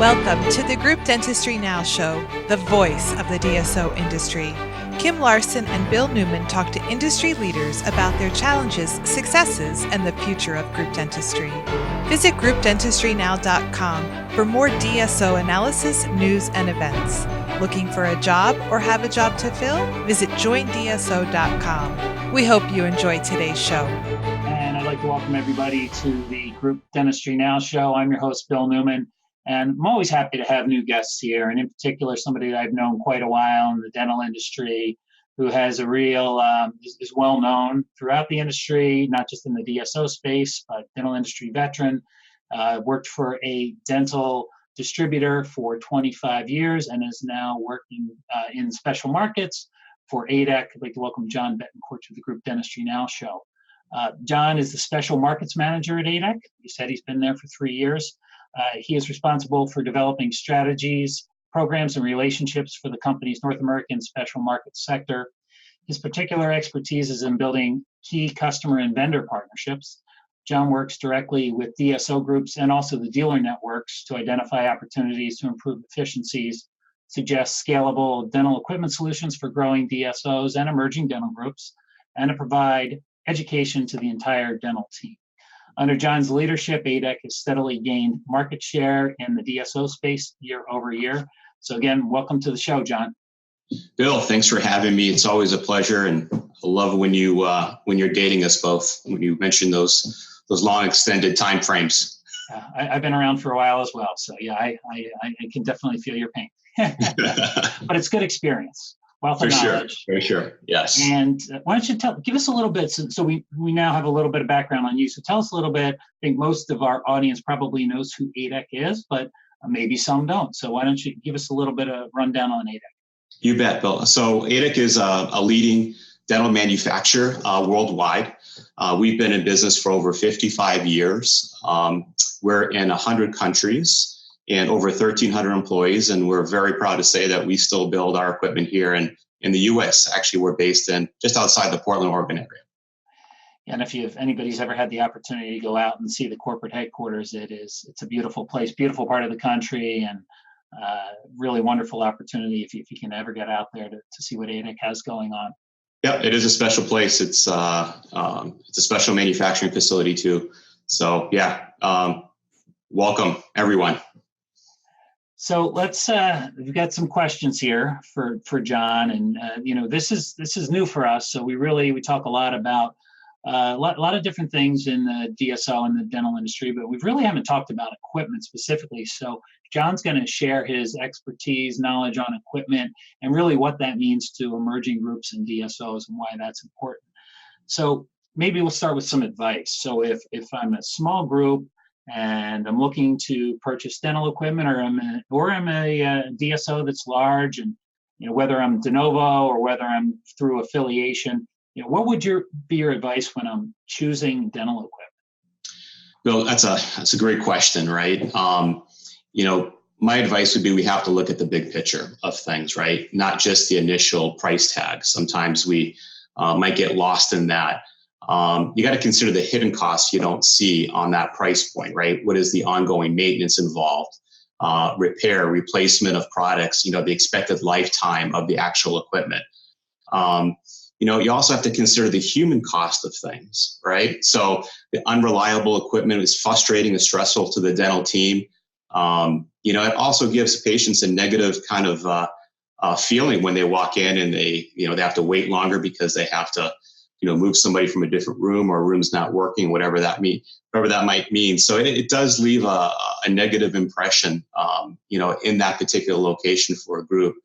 Welcome to the Group Dentistry Now show, the voice of the DSO industry. Kim Larson and Bill Newman talk to industry leaders about their challenges, successes, and the future of group dentistry. Visit groupdentistrynow.com for more DSO analysis, news, and events. Looking for a job or have a job to fill? Visit joindso.com. We hope you enjoy today's show. And I'd like to welcome everybody to the Group Dentistry Now show. I'm your host, Bill Newman. And I'm always happy to have new guests here, and in particular, somebody that I've known quite a while in the dental industry, who has a real, is well known throughout the industry, not just in the DSO space, but dental industry veteran, worked for a dental distributor for 25 years and is now working in special markets for Adec. I'd like to welcome John Bettencourt to the Group Dentistry Now show. John is the special markets manager at Adec. He said he's been there for 3 years. He is responsible for developing strategies, programs, and relationships for the company's North American special market sector. His particular expertise is in building key customer and vendor partnerships. John works directly with DSO groups and also the dealer networks to identify opportunities to improve efficiencies, suggest scalable dental equipment solutions for growing DSOs and emerging dental groups, and to provide education to the entire dental team. Under John's leadership, Adec has steadily gained market share in the DSO space year over year. So again, welcome to the show, John. Bill, thanks for having me. It's always a pleasure, and I love when you're dating us both. When you mention those long extended time frames. I've been around for a while as well, so yeah, I can definitely feel your pain. But it's good experience. Wealth of knowledge. For sure, yes. And why don't you give us a little bit, so we now have a little bit of background on you. So tell us a little bit. I think most of our audience probably knows who Adec is, but maybe some don't. So why don't you give us a little bit of rundown on Adec? You bet, Bill. So Adec is a leading dental manufacturer worldwide. We've been in business for over 55 years. We're in 100 countries and over 1,300 employees, and we're very proud to say that we still build our equipment here in the U.S. Actually, we're based in just outside the Portland, Oregon area. And if anybody's ever had the opportunity to go out and see the corporate headquarters, it's a beautiful place, beautiful part of the country, and really wonderful opportunity if you can ever get out there to see what Adec has going on. Yeah, it is a special place. It's a special manufacturing facility too. So yeah, welcome everyone. So let's we've got some questions here for John, and this is new for us. So we talk a lot about a lot of different things in the DSO and the dental industry, but we really haven't talked about equipment specifically. So John's going to share his expertise, knowledge on equipment, and really what that means to emerging groups and DSOs and why that's important. So maybe we'll start with some advice. So if I'm a small group and I'm looking to purchase dental equipment, or I'm a DSO that's large, and whether I'm de novo or whether I'm through affiliation, what would be your advice when I'm choosing dental equipment? Bill, that's a great question, right? My advice would be we have to look at the big picture of things, right? Not just the initial price tag. Sometimes we might get lost in that. You got to consider the hidden costs you don't see on that price point, right? What is the ongoing maintenance involved? Repair, replacement of products, the expected lifetime of the actual equipment. You also have to consider the human cost of things, right? So the unreliable equipment is frustrating and stressful to the dental team. It also gives patients a negative kind of feeling when they walk in and they have to wait longer because they have to move somebody from a different room, or a room's not working, whatever that might mean. So it does leave a negative impression, in that particular location for a group.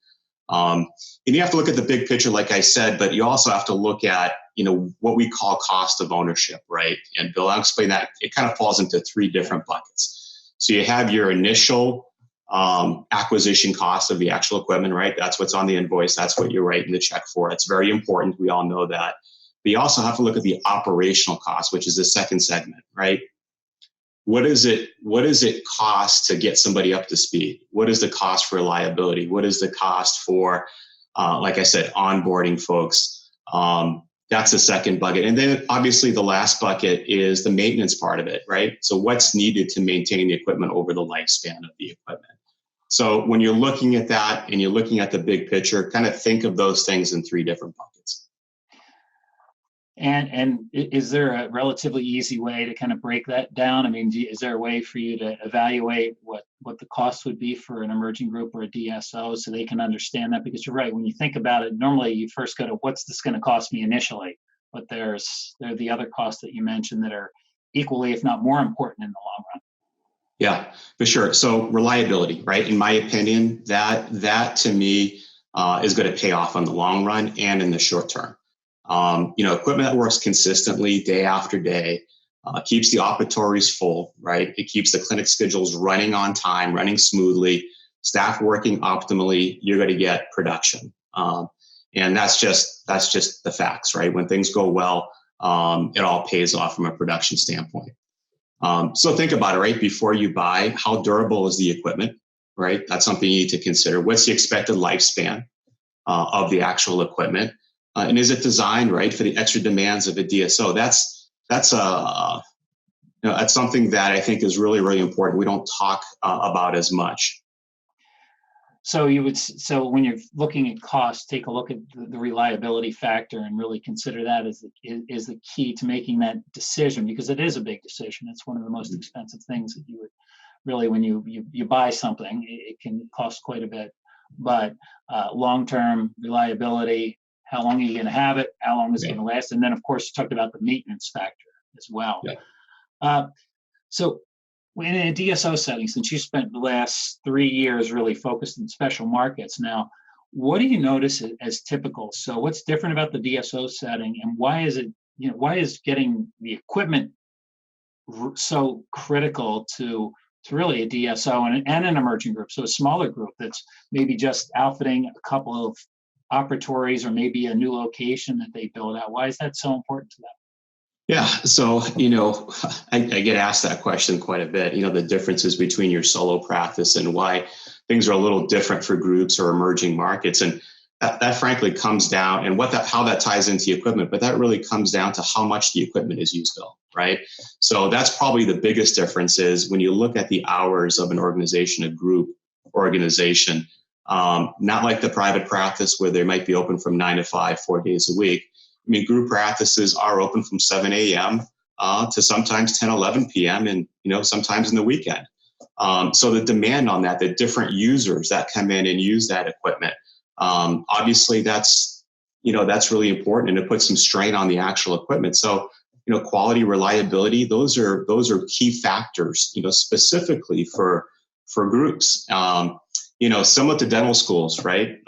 And you have to look at the big picture, like I said, but you also have to look at, what we call cost of ownership, right? And Bill, I'll explain that. It kind of falls into three different buckets. So you have your initial acquisition cost of the actual equipment, right? That's what's on the invoice. That's what you're writing the check for. It's very important. We all know that. But you also have to look at the operational cost, which is the second segment, right? What does it cost to get somebody up to speed? What is the cost for reliability? What is the cost for, like I said, onboarding folks? That's the second bucket. And then obviously the last bucket is the maintenance part of it, right? So what's needed to maintain the equipment over the lifespan of the equipment? So when you're looking at that and you're looking at the big picture, kind of think of those things in three different buckets. And is there a relatively easy way to kind of break that down? I mean, is there a way for you to evaluate what the cost would be for an emerging group or a DSO so they can understand that? Because you're right, when you think about it, normally you first go to what's this going to cost me initially, but there are the other costs that you mentioned that are equally, if not more important in the long run. Yeah, for sure. So reliability, right? In my opinion, that to me is going to pay off on the long run and in the short term. Equipment that works consistently day after day keeps the operatories full, right? It keeps the clinic schedules running on time, running smoothly, staff working optimally. You're going to get production, and that's just the facts, right? When things go well, it all pays off from a production standpoint. So think about it, right? Before you buy, how durable is the equipment, right? That's something you need to consider. What's the expected lifespan of the actual equipment? And is it designed right for the extra demands of a DSO? That's something that I think is really, really important. We don't talk about as much. So when you're looking at costs, take a look at the reliability factor and really consider that as the key to making that decision, because it is a big decision. It's one of the most expensive things that you would really, when you buy something, it can cost quite a bit. But long-term reliability, how long are you going to have it? How long is it going to last? And then, of course, you talked about the maintenance factor as well. Yeah. So in a DSO setting, since you spent the last 3 years really focused in special markets, now, what do you notice as typical? So what's different about the DSO setting, and why is getting the equipment so critical to really a DSO and an emerging group? So a smaller group that's maybe just outfitting a couple of operatories or maybe a new location that they build out. Why is that so important to them? Yeah, so I get asked that question quite a bit. The differences between your solo practice and why things are a little different for groups or emerging markets, and that frankly comes down and how that ties into the equipment. But that really comes down to how much the equipment is used, Bill. Right. So that's probably the biggest difference is when you look at the hours of an organization, a group organization. Not like the private practice where they might be open from 9 to 5, 4 days a week. I mean, group practices are open from 7 a.m. To sometimes 10, 11 p.m. and, sometimes in the weekend. So the demand on that, the different users that come in and use that equipment, obviously that's really important, and it puts some strain on the actual equipment. So, quality, reliability, those are key factors, specifically for groups. Similar to dental schools, right?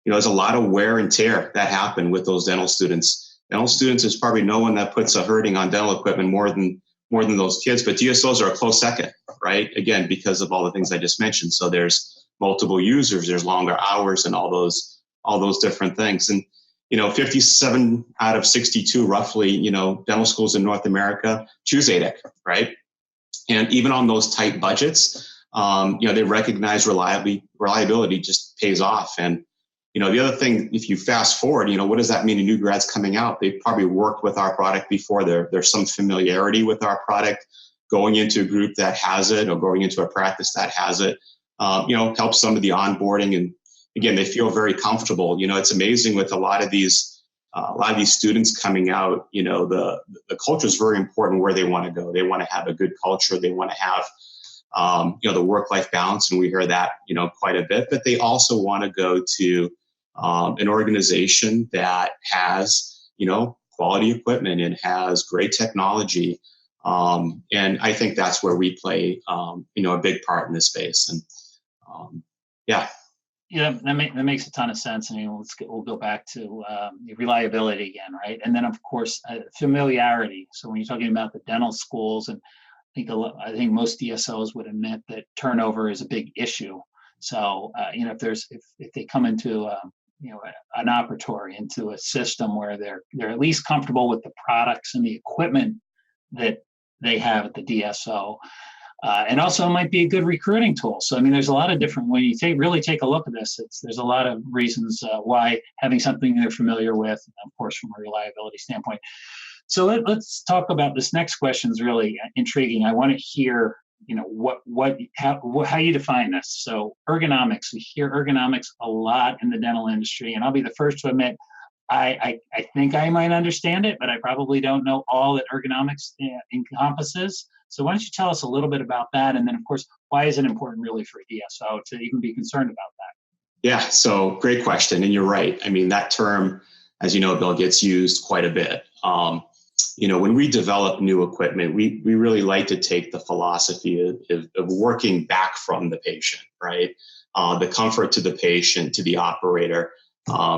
There's a lot of wear and tear that happen with those dental students. Dental students is probably no one that puts a hurting on dental equipment more than those kids, but DSOs are a close second, right? Again, because of all the things I just mentioned. So there's multiple users, there's longer hours, and all those different things. And 57 out of 62 roughly, dental schools in North America choose Adec, right? And even on those tight budgets, they recognize reliability just pays off. And, the other thing, if you fast forward, what does that mean to new grads coming out? They probably worked with our product before. There's some familiarity with our product. Going into a group that has it or going into a practice that has it, helps some of the onboarding. And again, they feel very comfortable. It's amazing with a lot of these students coming out, the culture is very important where they want to go. They want to have a good culture. They want to have the work-life balance, and we hear that, quite a bit, but they also want to go to an organization that has, quality equipment and has great technology. And I think that's where we play, a big part in this space. And yeah. Yeah, that makes a ton of sense. I mean, we'll go back to reliability again, right? And then, of course, familiarity. So when you're talking about the dental schools, and I think most DSOs would admit that turnover is a big issue. So if they come into an operatory, into a system where they're at least comfortable with the products and the equipment that they have at the DSO, and also it might be a good recruiting tool. So I mean, there's a lot of different, when you really take a look at this, there's a lot of reasons why having something they're familiar with, and of course from a reliability standpoint. So let's talk about this next question. Is really intriguing. I want to hear how you define this. So ergonomics, we hear ergonomics a lot in the dental industry, and I'll be the first to admit, I think I might understand it, but I probably don't know all that ergonomics encompasses. So why don't you tell us a little bit about that? And then, of course, why is it important really for a DSO to even be concerned about that? Yeah, so great question. And you're right. I mean, that term, as you know, Bill, gets used quite a bit. When we develop new equipment, we really like to take the philosophy of working back from the patient, right? The comfort to the patient, to the operator,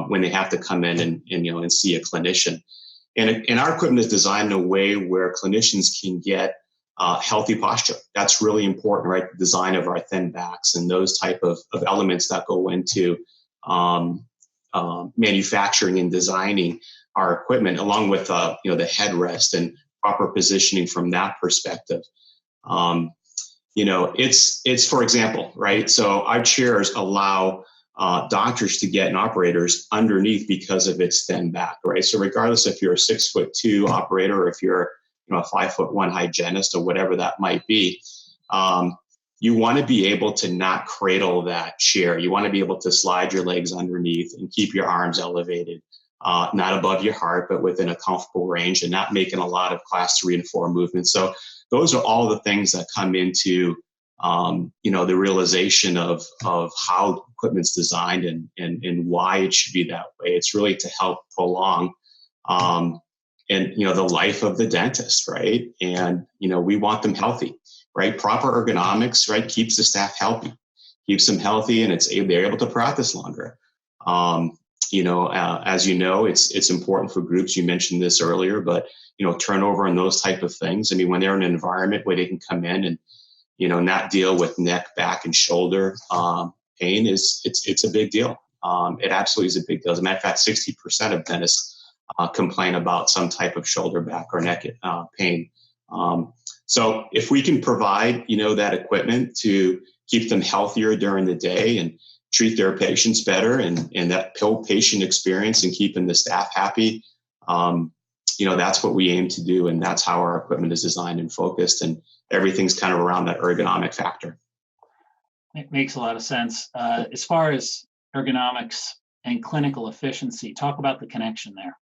when they have to come in and see a clinician. And our equipment is designed in a way where clinicians can get healthy posture. That's really important, right? The design of our thin backs and those type of elements that go into manufacturing and designing our equipment, along with the headrest and proper positioning from that perspective. It's for example, right? So our chairs allow doctors to get and operators underneath because of its thin back, right? So regardless if you're a 6'2" operator, or if you're a 5'1" hygienist, or whatever that might be, you want to be able to not cradle that chair. You want to be able to slide your legs underneath and keep your arms elevated, not above your heart, but within a comfortable range, and not making a lot of class 3 and 4 movements. So those are all the things that come into the realization of how equipment's designed and why it should be that way. It's really to help prolong the life of the dentist, right? And we want them healthy, right? Proper ergonomics, right, keeps the staff healthy, keeps them healthy, and they're able to practice longer. As you know, it's important for groups. You mentioned this earlier, but turnover and those type of things. I mean, when they're in an environment where they can come in and not deal with neck, back, and shoulder pain, it's a big deal. It absolutely is a big deal. As a matter of fact, 60% of dentists complain about some type of shoulder, back, or neck pain. So if we can provide, that equipment to keep them healthier during the day and treat their patients better, and that patient experience and keeping the staff happy, that's what we aim to do. And that's how our equipment is designed and focused, and everything's kind of around that ergonomic factor. It makes a lot of sense. As far as ergonomics and clinical efficiency, talk about the connection there.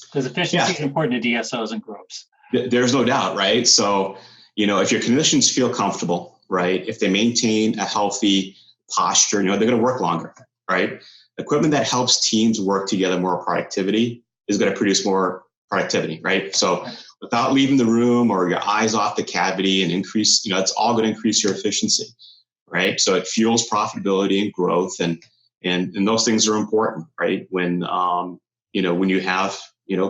Because efficiency is important to DSOs and groups. There's no doubt, right? So, if your clinicians feel comfortable, right, if they maintain a healthy posture, they're going to work longer, right? Equipment that helps teams work together, more productivity, is going to produce more productivity, right? So without leaving the room or your eyes off the cavity and increase, it's all going to increase your efficiency, right? So it fuels profitability and growth, and those things are important, right? When when you have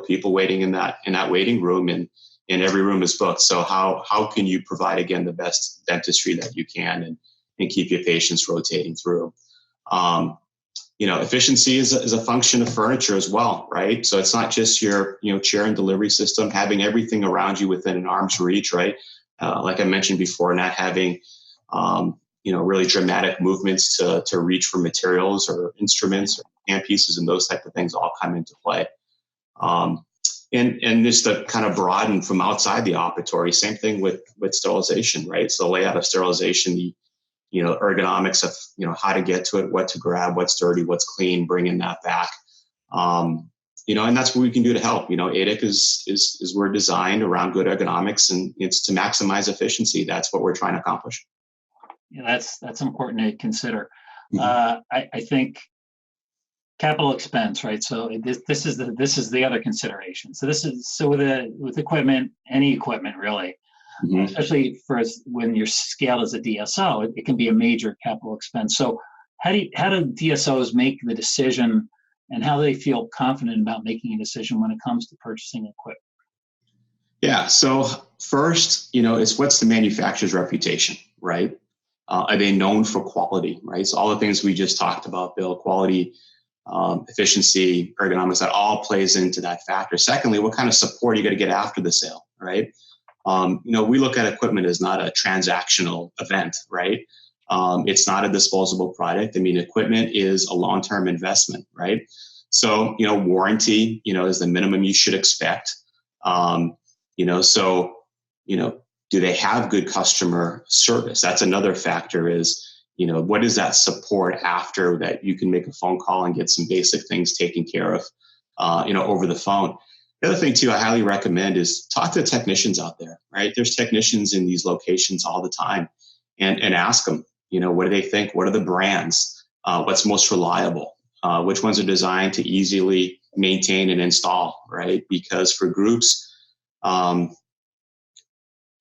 people waiting in that waiting room, and every room is booked. So how can you provide, again, the best dentistry that you can and keep your patients rotating through? Efficiency is a function of furniture as well, right? So it's not just your chair and delivery system, having everything around you within an arm's reach, right? Like I mentioned before, not having really dramatic movements to reach for materials or instruments or hand pieces, and those type of things all come into play. And just to kind of broaden from outside the operatory, same thing with sterilization, right? So layout of sterilization, the ergonomics of how to get to it, what to grab, what's dirty, what's clean, bringing that back. And that's what we can do to help. A-dec is we're designed around good ergonomics, and it's to maximize efficiency. That's what we're trying to accomplish. Yeah, that's important to consider. Mm-hmm. I think capital expense, right? So this is the other consideration. So with equipment, any equipment really, mm-hmm. Especially for when you're scaled as a DSO, it can be a major capital expense. So how do DSOs make the decision, and how do they feel confident about making a decision when it comes to purchasing equipment? Yeah. So first, it's what's the manufacturer's reputation, right? Are they known for quality, right? So all the things we just talked about, Bill, quality, efficiency, ergonomics, that all plays into that factor. Secondly, what kind of support are you going to get after the sale, right? We look at equipment as not a transactional event, right? It's not a disposable product. I mean, equipment is a long-term investment, right? So, warranty, is the minimum you should expect. do they have good customer service? That's another factor is, what is that support after that you can make a phone call and get some basic things taken care of, over the phone. The other thing too, I highly recommend is talk to the technicians out there, right? There's technicians in these locations all the time and ask them, what do they think? What are the brands? What's most reliable? Which ones are designed to easily maintain and install, right? Because for groups,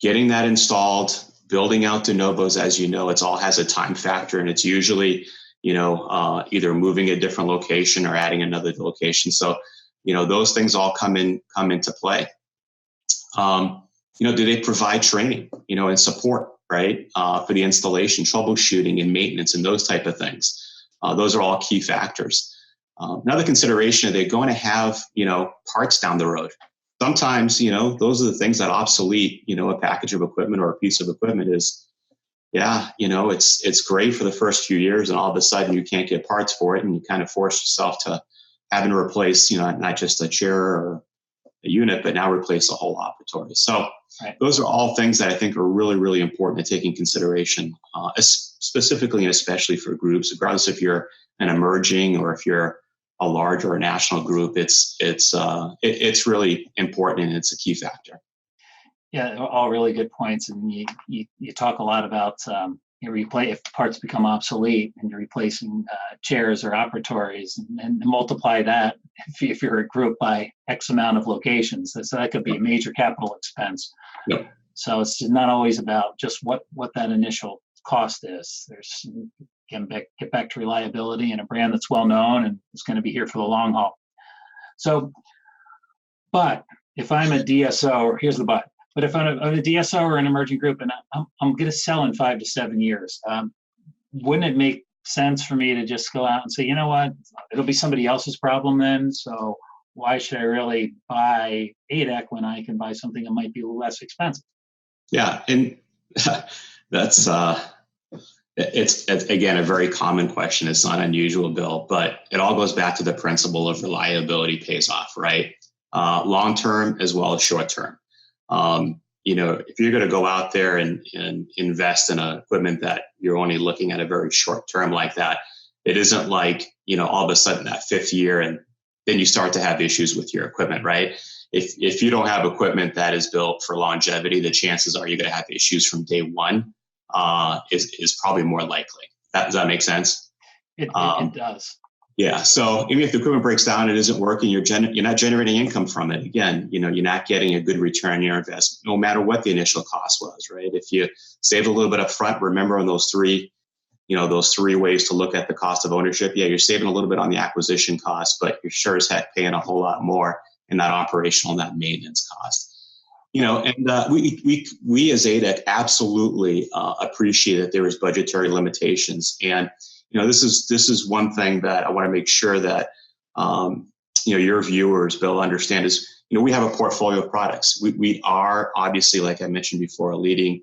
getting that installed, building out de novos, as you know, it's all has a time factor, and it's usually, either moving a different location or adding another location. So, those things all come into play. Do they provide training, and support, right? For the installation, troubleshooting and maintenance and those type of things. Those are all key factors. Another consideration, are they going to have, parts down the road? Sometimes, those are the things that obsolete, a package of equipment or a piece of equipment is, it's great for the first few years, and all of a sudden you can't get parts for it, and you kind of force yourself to having to replace, not just a chair or a unit, but now replace a whole operatory. So right. Those are all things that I think are really, really important to take in consideration, specifically and especially for groups, regardless if you're an emerging or if you're a large or a national group. It's really important, and it's a key factor. Yeah, all really good points. And you talk a lot about if parts become obsolete and you're replacing chairs or operatories, and multiply that if you're a group by X amount of locations. So that could be a major capital expense. Yep. So it's not always about just what that initial cost is. There's get back to reliability and a brand that's well known and is going to be here for the long haul. So, but if I'm a DSO, or here's the but. But if I'm a DSO or an emerging group and I'm going to sell in 5 to 7 years, wouldn't it make sense for me to just go out and say, you know what, it'll be somebody else's problem then, so why should I really buy A-dec when I can buy something that might be a little less expensive? Yeah, and that's it's again a very common question. It's not unusual, Bill, but it all goes back to the principle of reliability pays off, right? Long term as well as short term. If you're going to go out there and invest in equipment that you're only looking at a very short term like that, it isn't like, all of a sudden that 5th year and then you start to have issues with your equipment, right? If you don't have equipment that is built for longevity, the chances are you're going to have issues from day one is probably more likely. Does that make sense? It does. Yeah. So even if the equipment breaks down, it isn't working, you're not generating income from it. Again, you're not getting a good return on your investment, no matter what the initial cost was, right? If you save a little bit up front, remember on those three ways to look at the cost of ownership. Yeah, you're saving a little bit on the acquisition cost, but you're sure as heck paying a whole lot more in that operational and that maintenance cost. And we as Adec absolutely appreciate that there is budgetary limitations. And this is one thing that I want to make sure that your viewers, Bill, understand is we have a portfolio of products. We are obviously, like I mentioned before, a leading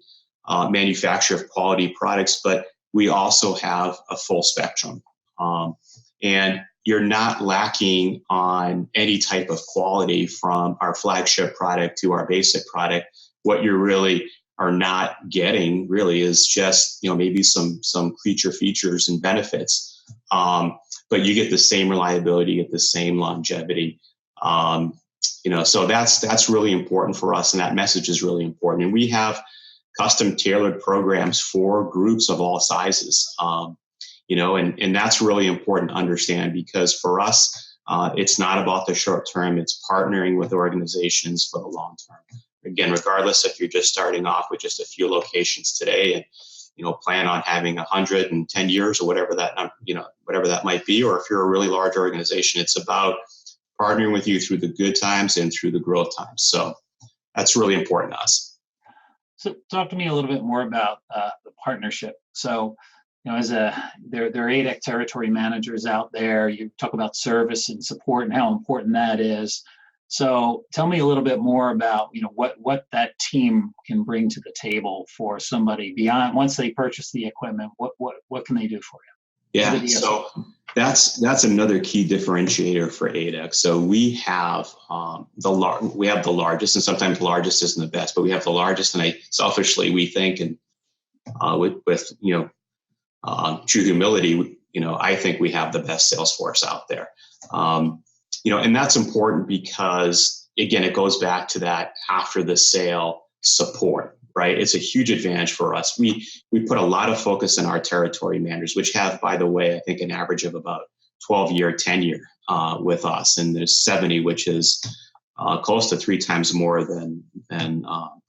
manufacturer of quality products, but we also have a full spectrum, and you're not lacking on any type of quality from our flagship product to our basic product. What you really are not getting really is just, maybe some creature features and benefits. But you get the same reliability, you get the same longevity. So that's really important for us. And that message is really important. And we have custom tailored programs for groups of all sizes. And that's really important to understand, because for us, it's not about the short term. It's partnering with organizations for the long term. Again, regardless if you're just starting off with just a few locations today and, plan on having 110 years or whatever that might be, or if you're a really large organization, it's about partnering with you through the good times and through the growth times. So that's really important to us. So talk to me a little bit more about the partnership. So, as there are Adec territory managers out there, you talk about service and support and how important that is. So tell me a little bit more about, what that team can bring to the table for somebody beyond once they purchase the equipment. What can they do for you? Yeah. So That's another key differentiator for Adec. So we have the largest, and sometimes largest isn't the best, but we have the largest. And selfishly we think, and with true humility, I think we have the best sales force out there. And that's important because, again, it goes back to that after the sale support, right? It's a huge advantage for us. We put a lot of focus in our territory managers, which have, by the way, I think an average of about 12-year tenure with us, and there's 70, which is close to 3 times more than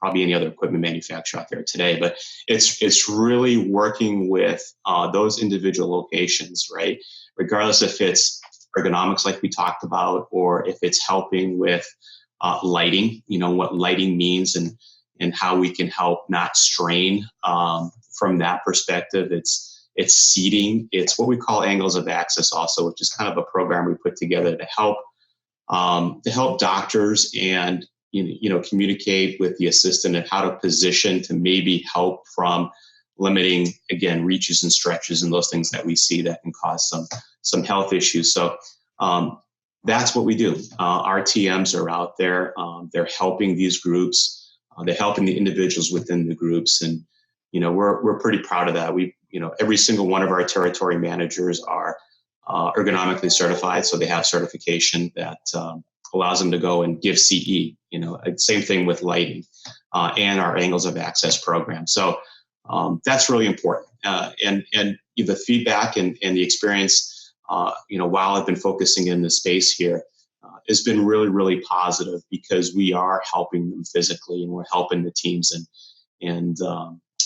probably any other equipment manufacturer out there today. But it's really working with those individual locations, right? Regardless if it's ergonomics, like we talked about, or if it's helping with lighting, what lighting means and how we can help not strain from that perspective. It's seating. It's what we call angles of access also, which is kind of a program we put together to help doctors and communicate with the assistant and how to position to maybe help from limiting, again, reaches and stretches and those things that we see that can cause some health issues. So that's what we do. Our TMs are out there. They're helping these groups. They're helping the individuals within the groups, and we're pretty proud of that. Every single one of our territory managers are ergonomically certified, so they have certification that allows them to go and give CE. Same thing with lighting and our angles of access program. So that's really important. And the feedback and the experience, while I've been focusing in the space here, has been really, really positive because we are helping them physically and we're helping the teams. And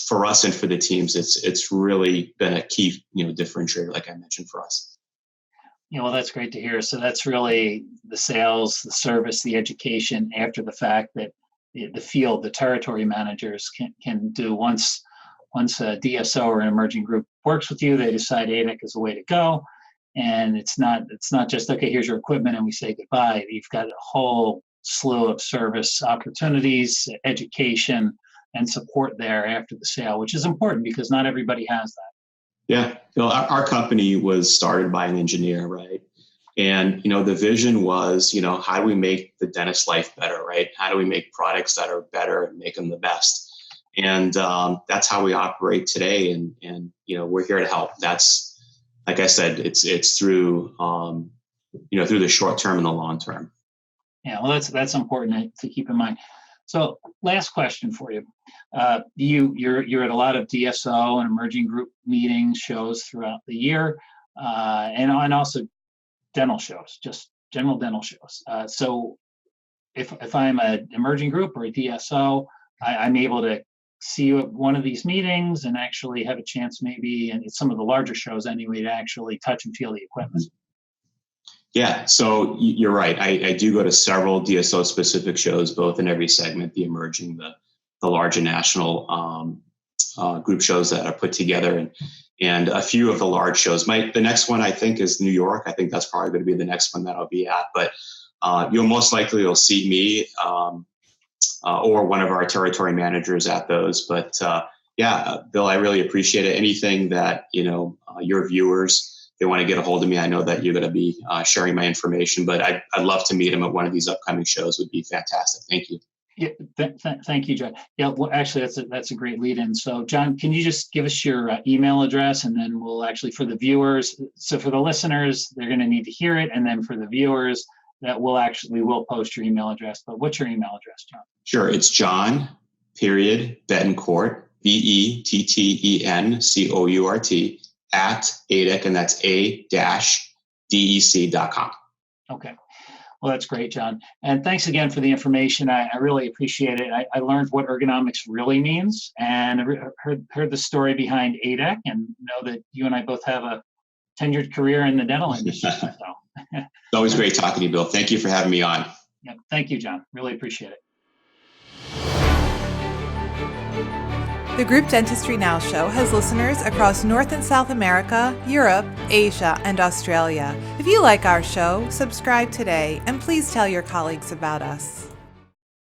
for us and for the teams, it's really been a key, differentiator, like I mentioned, for us. Well, that's great to hear. So that's really the sales, the service, the education after the fact that the field, the territory managers can do once a DSO or an emerging group works with you, they decide Adec is the way to go. And it's not just, okay, here's your equipment and we say goodbye. You've got a whole slew of service opportunities, education, and support there after the sale, which is important because not everybody has that. Yeah, our company was started by an engineer, right? And, the vision was, how do we make the dentist's life better, right? How do we make products that are better and make them the best? And that's how we operate today. And we're here to help. That's, like I said, it's through, through the short term and the long term. Yeah, well, that's important to keep in mind. So last question for you. You're at a lot of DSO and emerging group meetings, shows throughout the year, and also dental shows, just general dental shows. So if I'm an emerging group or a DSO, I'm able to see you at one of these meetings and actually have a chance maybe, and it's some of the larger shows anyway, to actually touch and feel the equipment. Yeah, so you're right. I do go to several DSO specific shows, both in every segment, the emerging, the larger national group shows that are put together, and a few of the large shows. The next one I think is New York. I think that's probably going to be the next one that I'll be at, but you'll see me or one of our territory managers at those. But yeah, Bill, I really appreciate it. Anything that, your viewers, they want to get a hold of me, I know that you're going to be sharing my information, but I'd love to meet them at one of these upcoming shows. Would be fantastic. Thank you. Yeah, thank you, John. Yeah, well, actually, that's a great lead-in. So, John, can you just give us your email address, and then we'll actually, for the viewers, so for the listeners, they're going to need to hear it, and then for the viewers, we will post your email address. But what's your email address, John? Sure, it's John Bettencourt, BETTENCOURT @ADEC, and that's A-dec.com. Okay. Well, that's great, John. And thanks again for the information. I really appreciate it. I learned what ergonomics really means, and heard the story behind Adec, and know that you and I both have a tenured career in the dental industry. So. It's always great talking to you, Bill. Thank you for having me on. Yeah, thank you, John. Really appreciate it. The Group Dentistry Now show has listeners across North and South America, Europe, Asia, and Australia. If you like our show, subscribe today, and please tell your colleagues about us.